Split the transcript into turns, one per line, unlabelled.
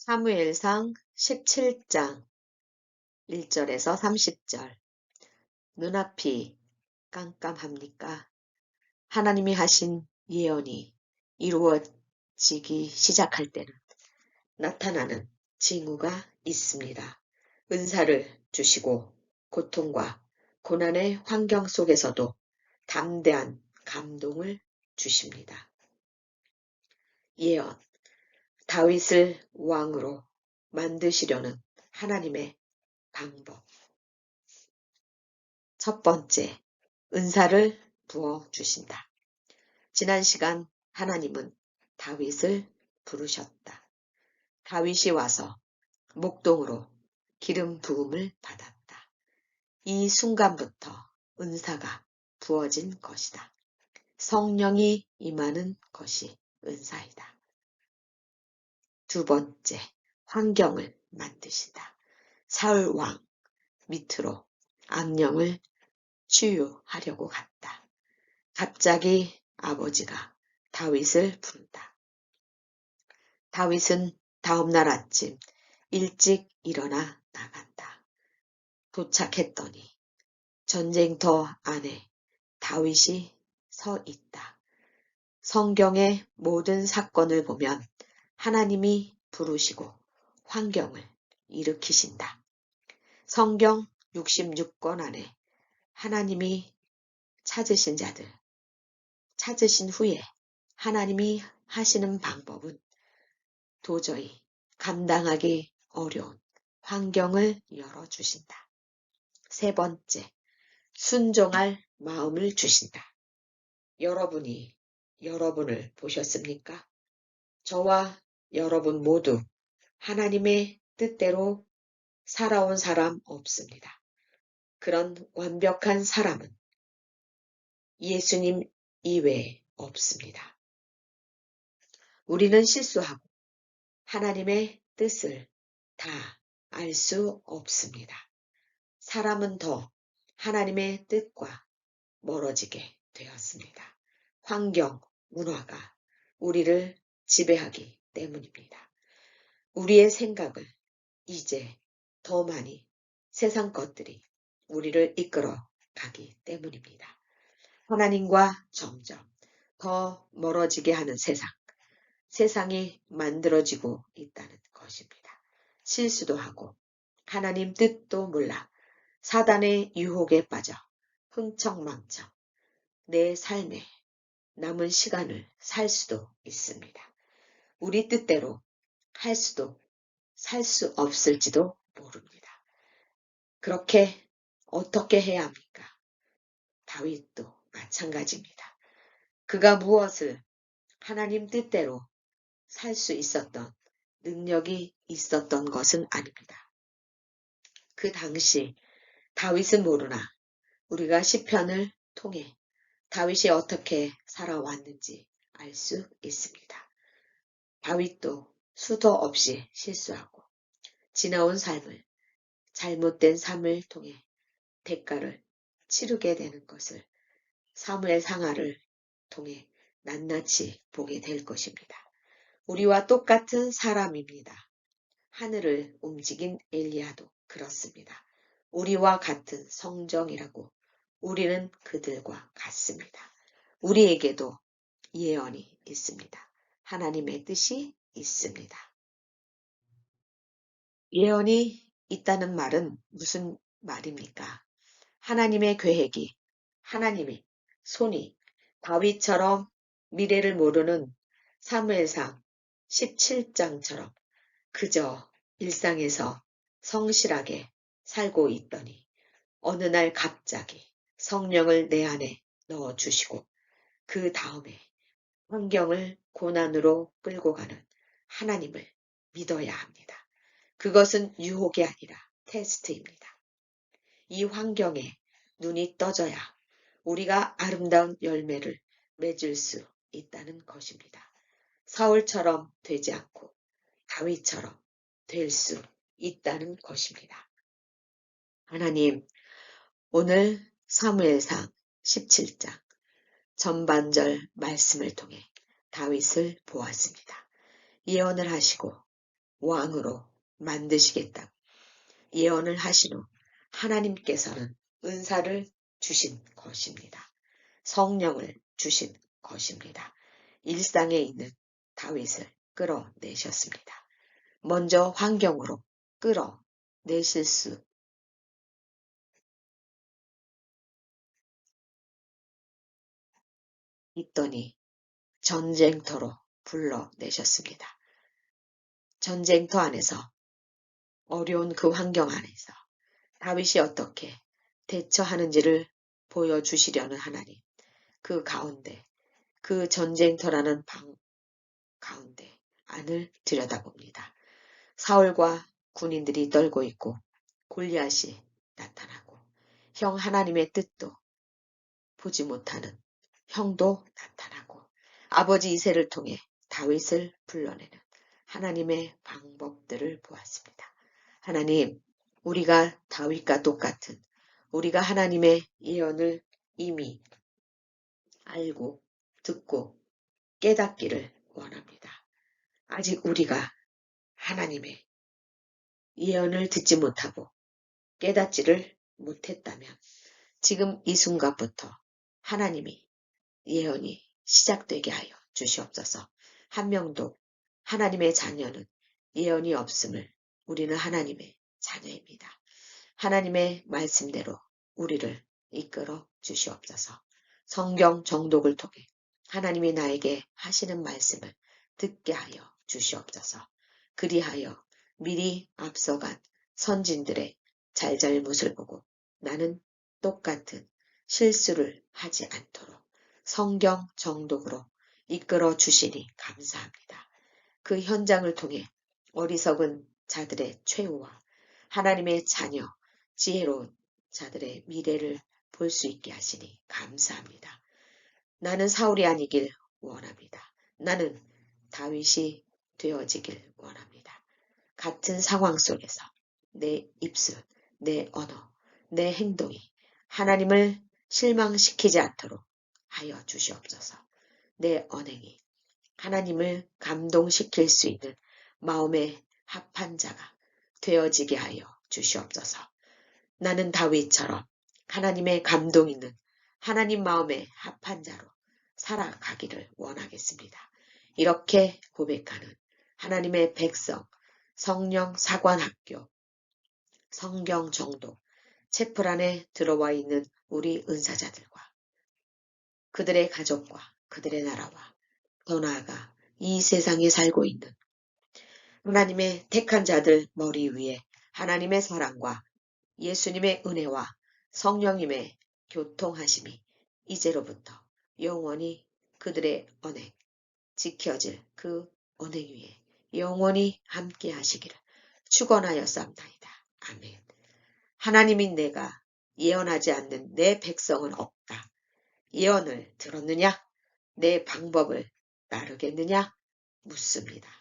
사무엘상 17장 1절에서 30절. 눈앞이 깜깜합니까? 하나님이 하신 예언이 이루어지기 시작할 때는 나타나는 징후가 있습니다. 은사를 주시고 고통과 고난의 환경 속에서도 담대한 감동을 주십니다. 예언, 다윗을 왕으로 만드시려는 하나님의 방법. 첫 번째, 은사를 부어주신다. 지난 시간 하나님은 다윗을 부르셨다. 다윗이 와서 목동으로 기름 부음을 받았다. 이 순간부터 은사가 부어진 것이다. 성령이 임하는 것이 은사이다. 두 번째, 환경을 만드신다. 사울 왕 밑으로 악령을 치유하려고 갔다. 갑자기 아버지가 다윗을 부른다. 다윗은 다음날 아침 일찍 일어나 나간다. 도착했더니 전쟁터 안에 다윗이 서 있다. 성경의 모든 사건을 보면 하나님이 부르시고 환경을 일으키신다. 성경 66권 안에 하나님이 찾으신 자들, 찾으신 후에 하나님이 하시는 방법은 도저히 감당하기 어려운 환경을 열어주신다. 세 번째, 순종할 마음을 주신다. 여러분이 여러분을 보셨습니까? 저와 여러분 모두 하나님의 뜻대로 살아온 사람 없습니다. 그런 완벽한 사람은 예수님 이외에 없습니다. 우리는 실수하고 하나님의 뜻을 다 알 수 없습니다. 사람은 더 하나님의 뜻과 멀어지게 되었습니다. 환경, 문화가 우리를 지배하기 때문입니다. 우리의 생각을 이제 더 많이 세상 것들이 우리를 이끌어 가기 때문입니다. 하나님과 점점 더 멀어지게 하는 세상이 만들어지고 있다는 것입니다. 실수도 하고 하나님 뜻도 몰라 사단의 유혹에 빠져 흥청망청 내 삶에 남은 시간을 살 수도 있습니다. 우리 뜻대로 할 수도 살 수 없을지도 모릅니다. 그렇게 어떻게 해야 합니까? 다윗도 마찬가지입니다. 그가 무엇을 하나님 뜻대로 살 수 있었던 능력이 있었던 것은 아닙니다. 그 당시 다윗은 모르나 우리가 시편을 통해 다윗이 어떻게 살아왔는지 알 수 있습니다. 다윗도 수도 없이 실수하고 지나온 삶을 잘못된 삶을 통해 대가를 치르게 되는 것을 사무엘 상하를 통해 낱낱이 보게 될 것입니다. 우리와 똑같은 사람입니다. 하늘을 움직인 엘리야도 그렇습니다. 우리와 같은 성정이라고 우리는 그들과 같습니다. 우리에게도 예언이 있습니다. 하나님의 뜻이 있습니다. 예언이 있다는 말은 무슨 말입니까? 하나님의 계획이, 하나님의 손이 다윗처럼 미래를 모르는 사무엘상 17장처럼 그저 일상에서 성실하게 살고 있더니 어느 날 갑자기 성령을 내 안에 넣어주시고 그 다음에 환경을 고난으로 끌고 가는 하나님을 믿어야 합니다. 그것은 유혹이 아니라 테스트입니다. 이 환경에 눈이 떠져야 우리가 아름다운 열매를 맺을 수 있다는 것입니다. 사울처럼 되지 않고 다윗처럼 될 수 있다는 것입니다. 하나님, 오늘 사무엘상 17장 전반절 말씀을 통해 다윗을 보았습니다. 예언을 하시고 왕으로 만드시겠다고 예언을 하신 후 하나님께서는 은사를 주신 것입니다. 성령을 주신 것입니다. 일상에 있는 다윗을 끌어내셨습니다. 먼저 환경으로 끌어내실 수 있더니 전쟁터로 불러내셨습니다. 전쟁터 안에서 어려운 그 환경 안에서 다윗이 어떻게 대처하는지를 보여주시려는 하나님. 그 가운데 그 전쟁터라는 방 가운데 안을 들여다봅니다. 사울과 군인들이 떨고 있고 골리앗이 나타나고 형 하나님의 뜻도 보지 못하는 형도 나타나고 아버지 이새를 통해 다윗을 불러내는 하나님의 방법들을 보았습니다. 하나님, 우리가 다윗과 똑같은 우리가 하나님의 예언을 이미 알고 듣고 깨닫기를 원합니다. 아직 우리가 하나님의 예언을 듣지 못하고 깨닫지를 못했다면 지금 이 순간부터 하나님이 예언이 시작되게 하여 주시옵소서. 한 명도 하나님의 자녀는 예언이 없음을 우리는 하나님의 자녀입니다. 하나님의 말씀대로 우리를 이끌어 주시옵소서. 성경 정독을 통해 하나님이 나에게 하시는 말씀을 듣게 하여 주시옵소서. 그리하여 미리 앞서간 선진들의 잘잘못을 보고 나는 똑같은 실수를 하지 않도록 성경 정독으로 이끌어 주시니 감사합니다. 그 현장을 통해 어리석은 자들의 최후와 하나님의 자녀, 지혜로운 자들의 미래를 볼 수 있게 하시니 감사합니다. 나는 사울이 아니길 원합니다. 나는 다윗이 되어지길 원합니다. 같은 상황 속에서 내 입술, 내 언어, 내 행동이 하나님을 실망시키지 않도록 하여 주시옵소서. 내 언행이 하나님을 감동시킬 수 있는 마음의 합한 자가 되어지게 하여 주시옵소서. 나는 다윗처럼 하나님의 감동 있는 하나님 마음의 합한 자로 살아가기를 원하겠습니다. 이렇게 고백하는 하나님의 백성, 성령 사관학교, 성경 정독, 채플 안에 들어와 있는 우리 은사자들과 그들의 가족과 그들의 나라와 더 나아가 이 세상에 살고 있는 하나님의 택한 자들 머리 위에 하나님의 사랑과 예수님의 은혜와 성령님의 교통하심이 이제로부터 영원히 그들의 언행, 지켜질 그 언행 위에 영원히 함께 하시기를 축원하였사옵나이다. 아멘. 하나님인 내가 예언하지 않는 내 백성은 없다. 예언을 들었느냐? 내 방법을 따르겠느냐? 묻습니다.